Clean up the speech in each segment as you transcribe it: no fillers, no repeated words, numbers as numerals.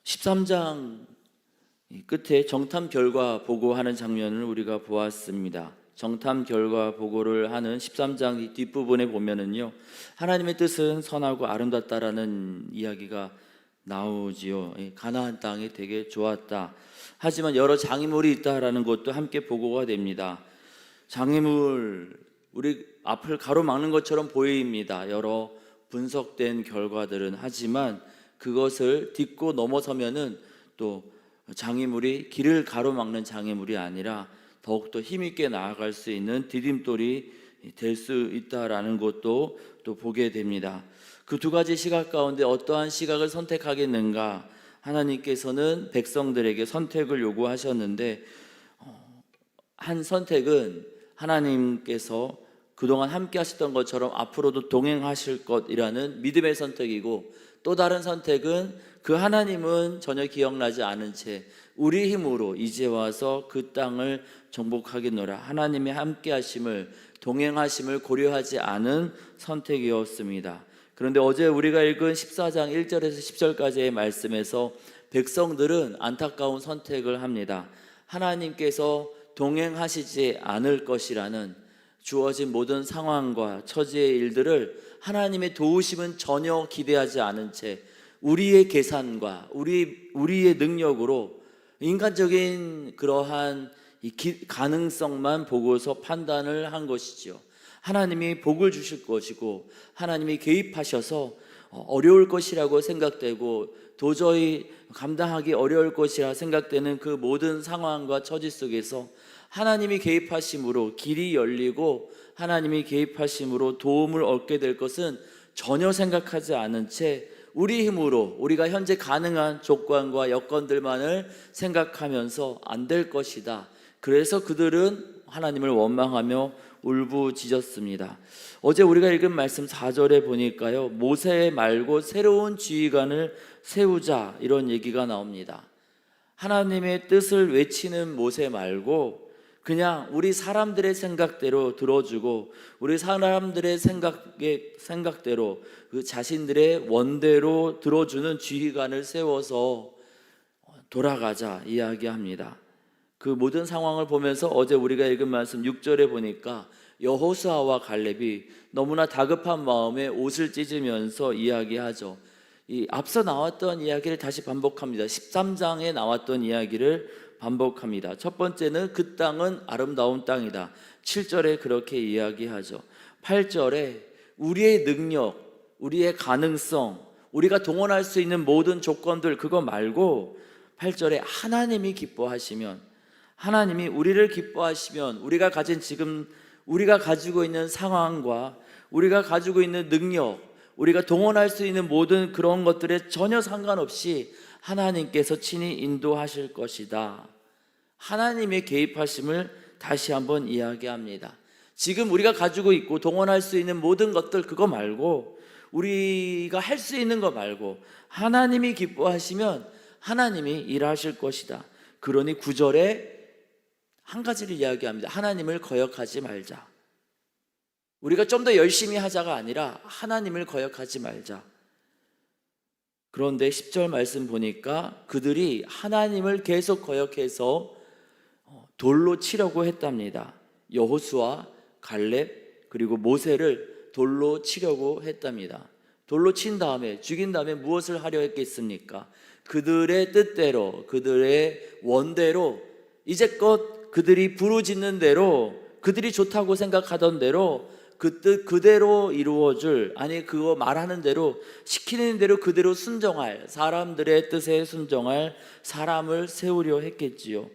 13장 끝에 정탐 결과 보고하는 장면을 우리가 보았습니다. 정탐 결과 보고를 하는 13장 뒷부분에 보면은요, 하나님의 뜻은 선하고 아름답다라는 이야기가 나오지요. 가나안 땅이 되게 좋았다. 하지만 여러 장애물이 있다라는 것도 함께 보고가 됩니다. 장애물, 우리 앞을 가로막는 것처럼 보입니다. 여러 분석된 결과들은. 하지만 그것을 딛고 넘어서면은 또 장애물이 길을 가로막는 장애물이 아니라 더욱더 힘있게 나아갈 수 있는 디딤돌이 될 수 있다라는 것도 또 보게 됩니다. 그 두 가지 시각 가운데 어떠한 시각을 선택하겠는가? 하나님께서는 백성들에게 선택을 요구하셨는데, 한 선택은 하나님께서 그동안 함께 하셨던 것처럼 앞으로도 동행하실 것이라는 믿음의 선택이고, 또 다른 선택은 그 하나님은 전혀 기억나지 않은 채 우리 힘으로 이제 와서 그 땅을 정복하겠노라, 하나님의 함께 하심을, 동행하심을 고려하지 않은 선택이었습니다. 그런데 어제 우리가 읽은 14장 1절에서 10절까지의 말씀에서 백성들은 안타까운 선택을 합니다. 하나님께서 동행하시지 않을 것이라는 주어진 모든 상황과 처지의 일들을 하나님의 도우심은 전혀 기대하지 않은 채 우리의 계산과 우리의 능력으로 인간적인 그러한 가능성만 보고서 판단을 한 것이지요. 하나님이 복을 주실 것이고 하나님이 개입하셔서 어려울 것이라고 생각되고 도저히 감당하기 어려울 것이라 생각되는 그 모든 상황과 처지 속에서 하나님이 개입하심으로 길이 열리고 하나님이 개입하심으로 도움을 얻게 될 것은 전혀 생각하지 않은 채 우리 힘으로 우리가 현재 가능한 조건과 여건들만을 생각하면서 안 될 것이다. 그래서 그들은 하나님을 원망하며 울부짖었습니다. 어제 우리가 읽은 말씀 4절에 보니까요, 모세 말고 새로운 지휘관을 세우자, 이런 얘기가 나옵니다. 하나님의 뜻을 외치는 모세 말고 그냥 우리 사람들의 생각대로 들어주고 우리 사람들의 생각대로 그 자신들의 원대로 들어주는 지휘관을 세워서 돌아가자 이야기합니다. 그 모든 상황을 보면서 어제 우리가 읽은 말씀 6절에 보니까 여호수아와 갈렙이 너무나 다급한 마음에 옷을 찢으면서 이야기하죠. 이 앞서 나왔던 이야기를 다시 반복합니다. 13장에 나왔던 이야기를 반복합니다. 첫 번째는 그 땅은 아름다운 땅이다. 7절에 그렇게 이야기하죠. 8절에 우리의 능력, 우리의 가능성, 우리가 동원할 수 있는 모든 조건들, 그거 말고 8절에 하나님이 기뻐하시면, 하나님이 우리를 기뻐하시면 우리가 가진 지금 우리가 가지고 있는 상황과 우리가 가지고 있는 능력, 우리가 동원할 수 있는 모든 그런 것들에 전혀 상관없이 하나님께서 친히 인도하실 것이다. 하나님의 개입하심을 다시 한번 이야기합니다. 지금 우리가 가지고 있고 동원할 수 있는 모든 것들, 그거 말고 우리가 할 수 있는 거 말고 하나님이 기뻐하시면 하나님이 일하실 것이다. 그러니 9절에 한 가지를 이야기합니다. 하나님을 거역하지 말자. 우리가 좀 더 열심히 하자가 아니라 하나님을 거역하지 말자. 그런데 10절 말씀 보니까 그들이 하나님을 계속 거역해서 돌로 치려고 했답니다. 여호수아, 갈렙, 그리고 모세를 돌로 치려고 했답니다. 돌로 친 다음에, 죽인 다음에 무엇을 하려 했겠습니까? 그들의 뜻대로, 그들의 원대로, 이제껏 그들이 부르짖는 대로, 그들이 좋다고 생각하던 대로 그 뜻 그대로 이루어줄, 아니 그거 말하는 대로, 시키는 대로 그대로 순종할, 사람들의 뜻에 순종할 사람을 세우려 했겠지요.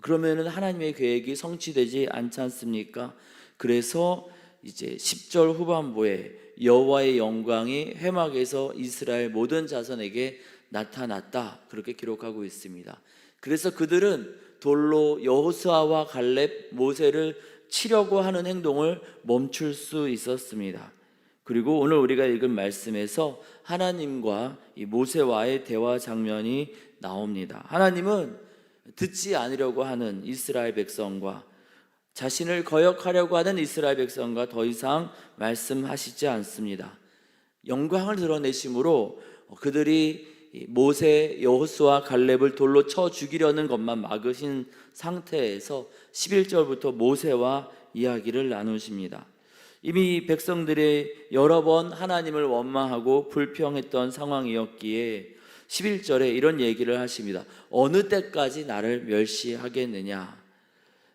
그러면은 하나님의 계획이 성취되지 않지 않습니까? 그래서 이제 10절 후반부에 여호와의 영광이 회막에서 이스라엘 모든 자손에게 나타났다, 그렇게 기록하고 있습니다. 그래서 그들은 돌로 여호수아와 갈렙, 모세를 치려고 하는 행동을 멈출 수 있었습니다. 그리고 오늘 우리가 읽은 말씀에서 하나님과 이 모세와의 대화 장면이 나옵니다. 하나님은 듣지 않으려고 하는 이스라엘 백성과 자신을 거역하려고 하는 이스라엘 백성과 더 이상 말씀하시지 않습니다. 영광을 드러내심으로 그들이 모세, 여호수아, 갈렙을 돌로 쳐 죽이려는 것만 막으신 상태에서 11절부터 모세와 이야기를 나누십니다. 이미 백성들이 여러 번 하나님을 원망하고 불평했던 상황이었기에 11절에 이런 얘기를 하십니다. 어느 때까지 나를 멸시하겠느냐?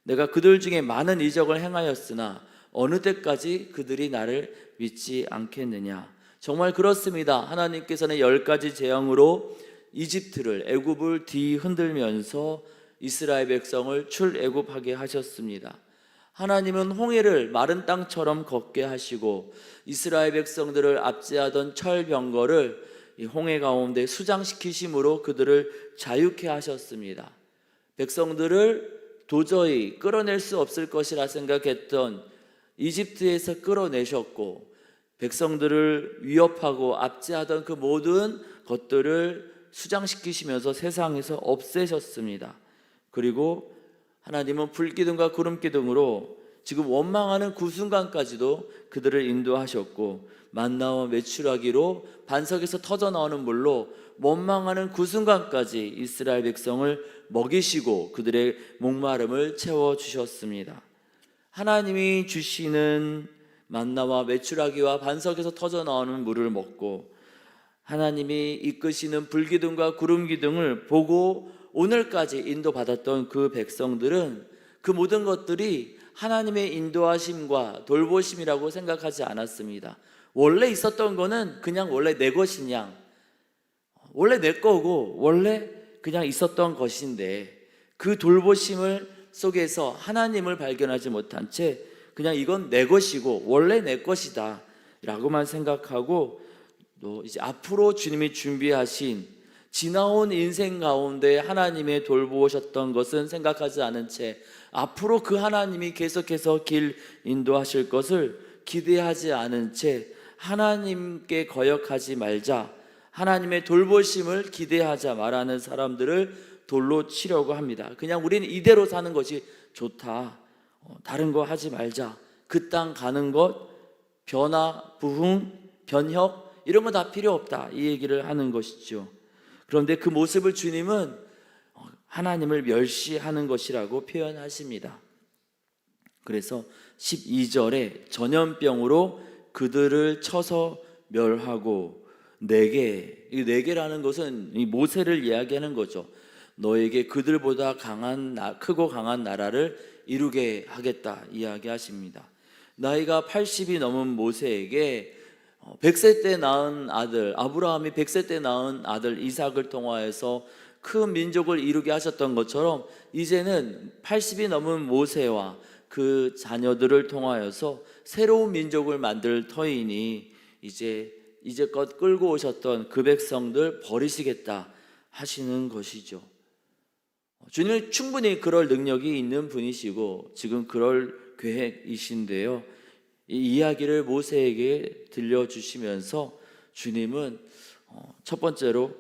내가 그들 중에 많은 이적을 행하였으나 어느 때까지 그들이 나를 믿지 않겠느냐? 정말 그렇습니다. 하나님께서는 10가지 재앙으로 이집트를, 애굽을 뒤흔들면서 이스라엘 백성을 출애굽하게 하셨습니다. 하나님은 홍해를 마른 땅처럼 걷게 하시고 이스라엘 백성들을 압제하던 철병거를 이 홍해 가운데 수장시키심으로 그들을 자유케 하셨습니다. 백성들을 도저히 끌어낼 수 없을 것이라 생각했던 이집트에서 끌어내셨고, 백성들을 위협하고 압제하던 그 모든 것들을 수장시키시면서 세상에서 없애셨습니다. 그리고 하나님은 불기둥과 구름기둥으로 지금 원망하는 그 순간까지도 그들을 인도하셨고, 만나와 메추라기로 반석에서 터져나오는 물로 원망하는 그 순간까지 이스라엘 백성을 먹이시고 그들의 목마름을 채워주셨습니다. 하나님이 주시는 만나와 메추라기와 반석에서 터져나오는 물을 먹고 하나님이 이끄시는 불기둥과 구름기둥을 보고 오늘까지 인도받았던 그 백성들은 그 모든 것들이 하나님의 인도하심과 돌보심이라고 생각하지 않았습니다. 원래 있었던 거는 그냥 원래 내 것이냐, 원래 내 거고 원래 그냥 있었던 것인데, 그 돌보심을 속에서 하나님을 발견하지 못한 채 그냥 이건 내 것이고 원래 내 것이다 라고만 생각하고, 또 이제 앞으로 주님이 준비하신 지나온 인생 가운데 하나님의 돌보셨던 것은 생각하지 않은 채 앞으로 그 하나님이 계속해서 길 인도하실 것을 기대하지 않은 채 하나님께 거역하지 말자, 하나님의 돌보심을 기대하자 말하는 사람들을 돌로 치려고 합니다. 그냥 우리는 이대로 사는 것이 좋다, 다른 거 하지 말자, 그 땅 가는 것, 변화, 부흥, 변혁 이런 거 다 필요 없다, 이 얘기를 하는 것이죠. 그런데 그 모습을 주님은 하나님을 멸시하는 것이라고 표현하십니다. 그래서 12절에 전염병으로 그들을 쳐서 멸하고 내게, 이 내게라는 것은 이 모세를 이야기하는 거죠. 너에게 그들보다 크고 강한 나라를 이루게 하겠다 이야기하십니다. 나이가 80이 넘은 모세에게 100세 때 낳은 아들, 아브라함이 100세 때 낳은 아들 이삭을 통하여서 큰 민족을 이루게 하셨던 것처럼 이제는 80이 넘은 모세와 그 자녀들을 통하여서 새로운 민족을 만들 터이니 이제껏 끌고 오셨던 그 백성들 버리시겠다 하시는 것이죠. 주님은 충분히 그럴 능력이 있는 분이시고 지금 그럴 계획이신데요, 이 이야기를 모세에게 들려주시면서 주님은 첫 번째로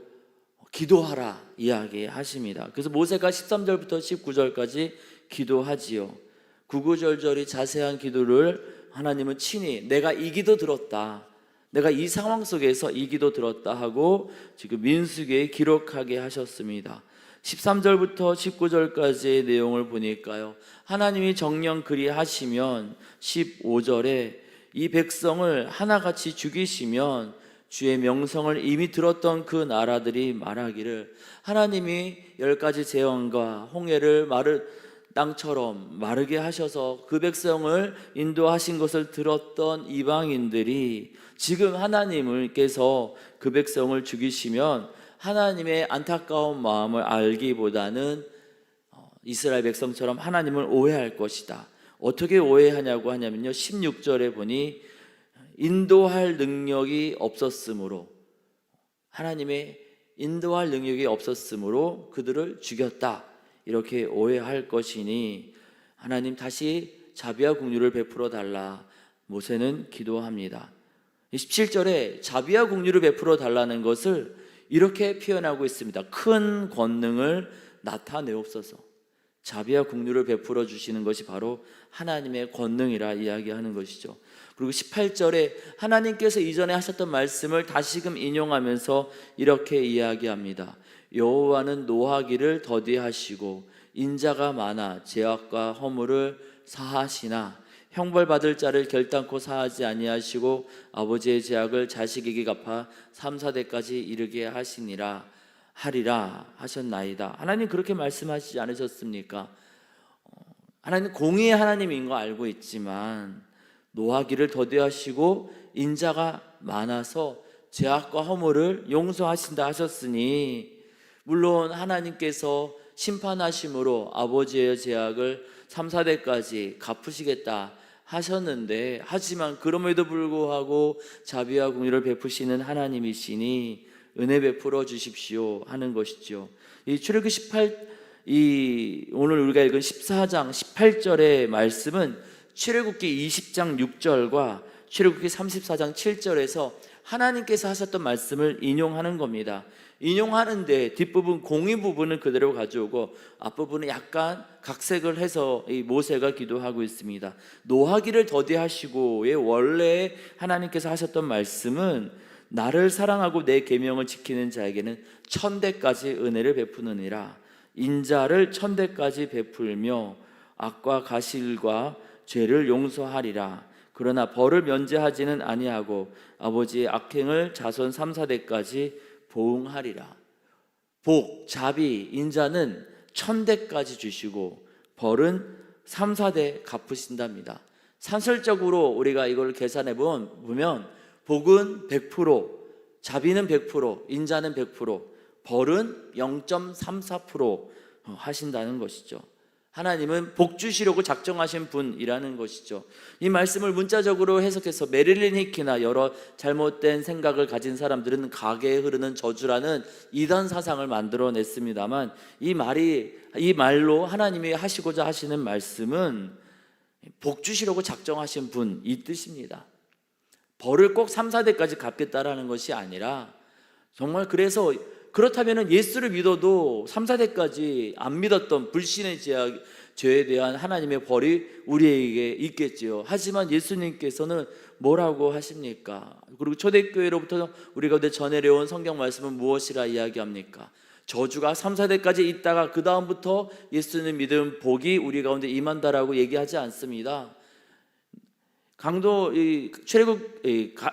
기도하라 이야기하십니다. 그래서 모세가 13절부터 19절까지 기도하지요. 구구절절히 자세한 기도를 하나님은 친히 내가 이 기도 들었다, 내가 이 상황 속에서 이 기도 들었다 하고 지금 민수기에 기록하게 하셨습니다. 13절부터 19절까지의 내용을 보니까요, 하나님이 정녕 그리하시면 15절에 이 백성을 하나같이 죽이시면 주의 명성을 이미 들었던 그 나라들이 말하기를, 하나님이 10가지 재앙과 홍해를 땅처럼 마르게 하셔서 그 백성을 인도하신 것을 들었던 이방인들이 지금 하나님께서 그 백성을 죽이시면 하나님의 안타까운 마음을 알기보다는 이스라엘 백성처럼 하나님을 오해할 것이다. 어떻게 오해하냐고 하냐면요, 16절에 보니 인도할 능력이 없었으므로, 하나님의 인도할 능력이 없었으므로 그들을 죽였다 이렇게 오해할 것이니 하나님 다시 자비와 긍휼을 베풀어 달라 모세는 기도합니다. 17절에 자비와 긍휼을 베풀어 달라는 것을 이렇게 표현하고 있습니다. 큰 권능을 나타내옵소서. 자비와 긍휼을 베풀어 주시는 것이 바로 하나님의 권능이라 이야기하는 것이죠. 그리고 18절에 하나님께서 이전에 하셨던 말씀을 다시금 인용하면서 이렇게 이야기합니다. 여호와는 노하기를 더디하시고 인자가 많아 죄악과 허물을 사하시나 형벌받을 자를 결단코 사하지 아니하시고 아버지의 죄악을 자식에게 갚아 3, 4대까지 이르게 하시니라 하리라 하셨나이다. 하나님 그렇게 말씀하시지 않으셨습니까? 하나님 공의의 하나님인 거 알고 있지만 노하기를 더디하시고 인자가 많아서 죄악과 허물을 용서하신다 하셨으니, 물론 하나님께서 심판하심으로 아버지의 죄악을 3, 4대까지 갚으시겠다 하셨는데, 하지만 그럼에도 불구하고 자비와 긍휼을 베푸시는 하나님이시니 은혜 베풀어 주십시오 하는 것이죠. 이 출애굽기 오늘 우리가 읽은 14장 18절의 말씀은 출애굽기 20장 6절과 출애굽기 34장 7절에서 하나님께서 하셨던 말씀을 인용하는 겁니다. 인용하는데 뒷부분 공의 부분은 그대로 가져오고 앞부분은 약간 각색을 해서 이 모세가 기도하고 있습니다. 노하기를 더디하시고의 원래 하나님께서 하셨던 말씀은 나를 사랑하고 내 계명을 지키는 자에게는 1000대까지 은혜를 베푸느니라. 인자를 1000대까지 베풀며 악과 가실과 죄를 용서하리라. 그러나 벌을 면제하지는 아니하고 아버지의 악행을 자손 3, 4대까지 보응하리라. 복, 자비, 인자는 1000대까지 주시고 벌은 3, 4대 갚으신답니다. 산술적으로 우리가 이걸 계산해 보면 복은 100%, 자비는 100%, 인자는 100%, 벌은 0.34% 하신다는 것이죠. 하나님은 복 주시려고 작정하신 분이라는 것이죠. 이 말씀을 문자적으로 해석해서 메릴린 히키나 여러 잘못된 생각을 가진 사람들은 가계에 흐르는 저주라는 이단 사상을 만들어냈습니다만, 이 말로 하나님이 하시고자 하시는 말씀은 복 주시려고 작정하신 분, 이 뜻입니다. 벌을 꼭 3, 4대까지 갚겠다라는 것이 아니라, 정말 그래서 그렇다면 예수를 믿어도 3, 4대까지 안 믿었던 불신의 죄에 대한 하나님의 벌이 우리에게 있겠지요. 하지만 예수님께서는 뭐라고 하십니까? 그리고 초대교회로부터 우리 가운데 전해려온 성경 말씀은 무엇이라 이야기합니까? 저주가 3, 4대까지 있다가 그 다음부터 예수님 믿음 복이 우리 가운데 임한다라고 얘기하지 않습니다. 출애굽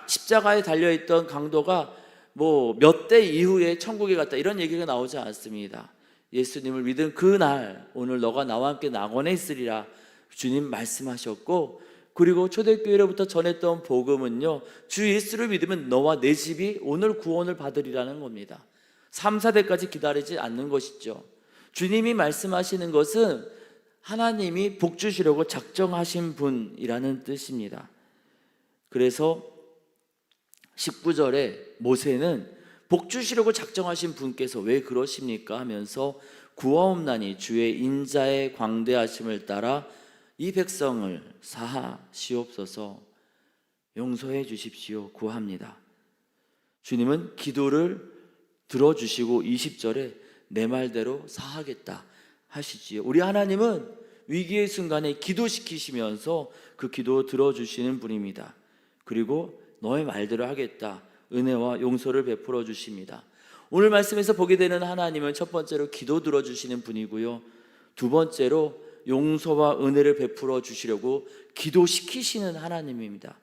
십자가에 달려있던 강도가 몇 대 이후에 천국에 갔다 이런 얘기가 나오지 않습니다. 예수님을 믿은 그날 오늘 너가 나와 함께 낙원에 있으리라 주님 말씀하셨고, 그리고 초대교회로부터 전했던 복음은요, 주 예수를 믿으면 너와 내 집이 오늘 구원을 받으리라는 겁니다. 3, 4대까지 기다리지 않는 것이죠. 주님이 말씀하시는 것은 하나님이 복 주시려고 작정하신 분이라는 뜻입니다. 그래서 19절에 모세는 복 주시려고 작정하신 분께서 왜 그러십니까 하면서 구하옵나니 주의 인자의 광대하심을 따라 이 백성을 사하시옵소서, 용서해 주십시오 구합니다. 주님은 기도를 들어주시고 20절에 내 말대로 사하겠다 하시지요. 우리 하나님은 위기의 순간에 기도시키시면서 그 기도 들어주시는 분입니다. 그리고 너의 말대로 하겠다, 은혜와 용서를 베풀어 주십니다. 오늘 말씀에서 보게 되는 하나님은 첫 번째로 기도 들어주시는 분이고요, 두 번째로 용서와 은혜를 베풀어 주시려고 기도시키시는 하나님입니다.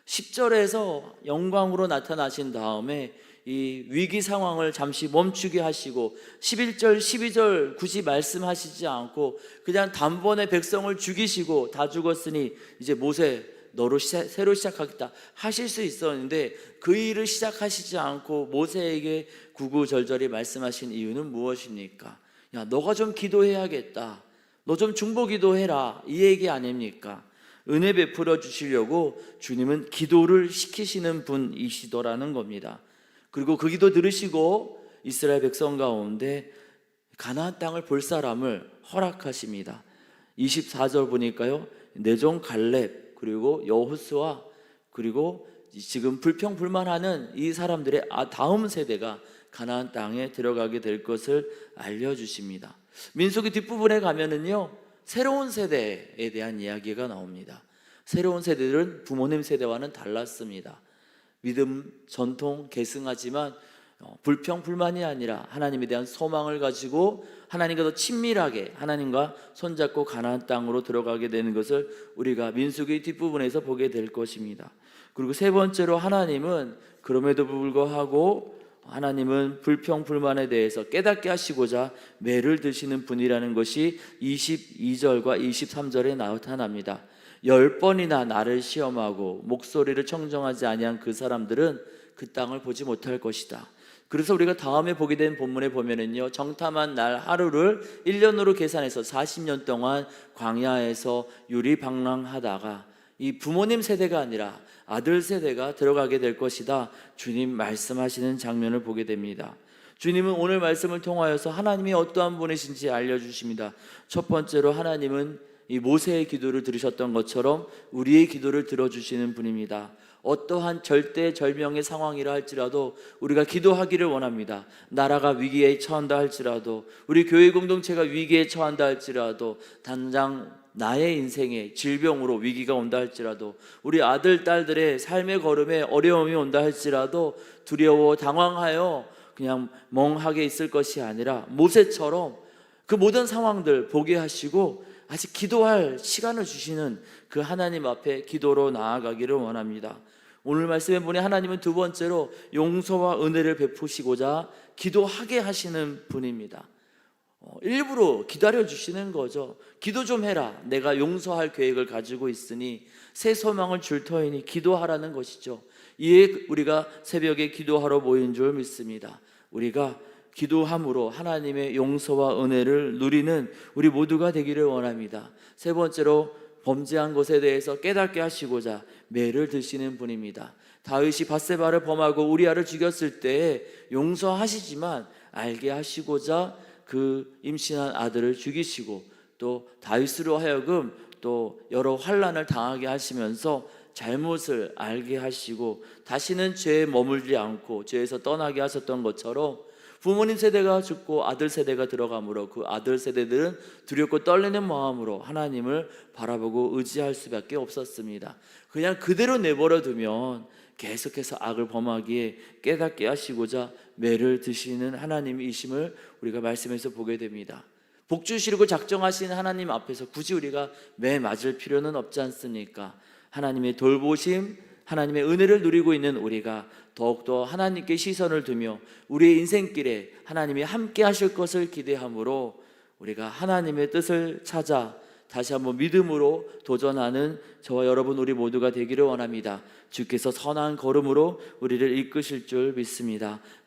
10절에서 영광으로 나타나신 다음에 이 위기 상황을 잠시 멈추게 하시고 11절, 12절 굳이 말씀하시지 않고 그냥 단번에 백성을 죽이시고 다 죽었으니 이제 모세 너로 새로 시작하겠다 하실 수 있었는데, 그 일을 시작하시지 않고 모세에게 구구절절히 말씀하신 이유는 무엇입니까? 야, 너가 좀 기도해야겠다, 너 좀 중보기도해라, 이 얘기 아닙니까? 은혜 베풀어 주시려고 주님은 기도를 시키시는 분이시더라는 겁니다. 그리고 그 기도 들으시고 이스라엘 백성 가운데 가나안 땅을 볼 사람을 허락하십니다. 24절 보니까요, 내 종 갈렙 그리고 여호수아 그리고 지금 불평불만하는 이 사람들의 다음 세대가 가나안 땅에 들어가게 될 것을 알려주십니다. 민수기 뒷부분에 가면은요, 새로운 세대에 대한 이야기가 나옵니다. 새로운 세대들은 부모님 세대와는 달랐습니다. 믿음, 전통, 계승하지만 불평, 불만이 아니라 하나님에 대한 소망을 가지고 하나님과 더 친밀하게 하나님과 손잡고 가나안 땅으로 들어가게 되는 것을 우리가 민수기 뒷부분에서 보게 될 것입니다. 그리고 세 번째로 하나님은 그럼에도 불구하고 하나님은 불평, 불만에 대해서 깨닫게 하시고자 매를 드시는 분이라는 것이 22절과 23절에 나타납니다. 10번이나 나를 시험하고 목소리를 청정하지 아니한 그 사람들은 그 땅을 보지 못할 것이다. 그래서 우리가 다음에 보게 된 본문에 보면은요, 정탐한 날 하루를 1년으로 계산해서 40년 동안 광야에서 유리방랑하다가 이 부모님 세대가 아니라 아들 세대가 들어가게 될 것이다, 주님 말씀하시는 장면을 보게 됩니다. 주님은 오늘 말씀을 통하여서 하나님이 어떠한 분이신지 알려주십니다. 첫 번째로 하나님은 이 모세의 기도를 들으셨던 것처럼 우리의 기도를 들어주시는 분입니다. 어떠한 절대절명의 상황이라 할지라도 우리가 기도하기를 원합니다. 나라가 위기에 처한다 할지라도, 우리 교회 공동체가 위기에 처한다 할지라도, 당장 나의 인생에 질병으로 위기가 온다 할지라도, 우리 아들, 딸들의 삶의 걸음에 어려움이 온다 할지라도 두려워 당황하여 그냥 멍하게 있을 것이 아니라 모세처럼 그 모든 상황들 보게 하시고 아직 기도할 시간을 주시는 그 하나님 앞에 기도로 나아가기를 원합니다. 오늘 말씀에 보니 하나님은 두 번째로 용서와 은혜를 베푸시고자 기도하게 하시는 분입니다. 일부러 기다려 주시는 거죠. 기도 좀 해라. 내가 용서할 계획을 가지고 있으니 새 소망을 줄 터이니 기도하라는 것이죠. 이에 우리가 새벽에 기도하러 모인 줄 믿습니다. 우리가 기도함으로 하나님의 용서와 은혜를 누리는 우리 모두가 되기를 원합니다. 세 번째로 범죄한 것에 대해서 깨닫게 하시고자 매를 드시는 분입니다. 다윗이 밧세바를 범하고 우리아를 죽였을 때 용서하시지만 알게 하시고자 그 임신한 아들을 죽이시고 또 다윗으로 하여금 또 여러 환난을 당하게 하시면서 잘못을 알게 하시고 다시는 죄에 머물지 않고 죄에서 떠나게 하셨던 것처럼 부모님 세대가 죽고 아들 세대가 들어가므로 그 아들 세대들은 두렵고 떨리는 마음으로 하나님을 바라보고 의지할 수밖에 없었습니다. 그냥 그대로 내버려 두면 계속해서 악을 범하기에 깨닫게 하시고자 매를 드시는 하나님이심을 우리가 말씀에서 보게 됩니다. 복 주시려고 작정하신 하나님 앞에서 굳이 우리가 매 맞을 필요는 없지 않습니까? 하나님의 돌보심, 하나님의 은혜를 누리고 있는 우리가 더욱더 하나님께 시선을 두며 우리의 인생길에 하나님이 함께 하실 것을 기대함으로 우리가 하나님의 뜻을 찾아 다시 한번 믿음으로 도전하는 저와 여러분 우리 모두가 되기를 원합니다. 주께서 선한 걸음으로 우리를 이끄실 줄 믿습니다.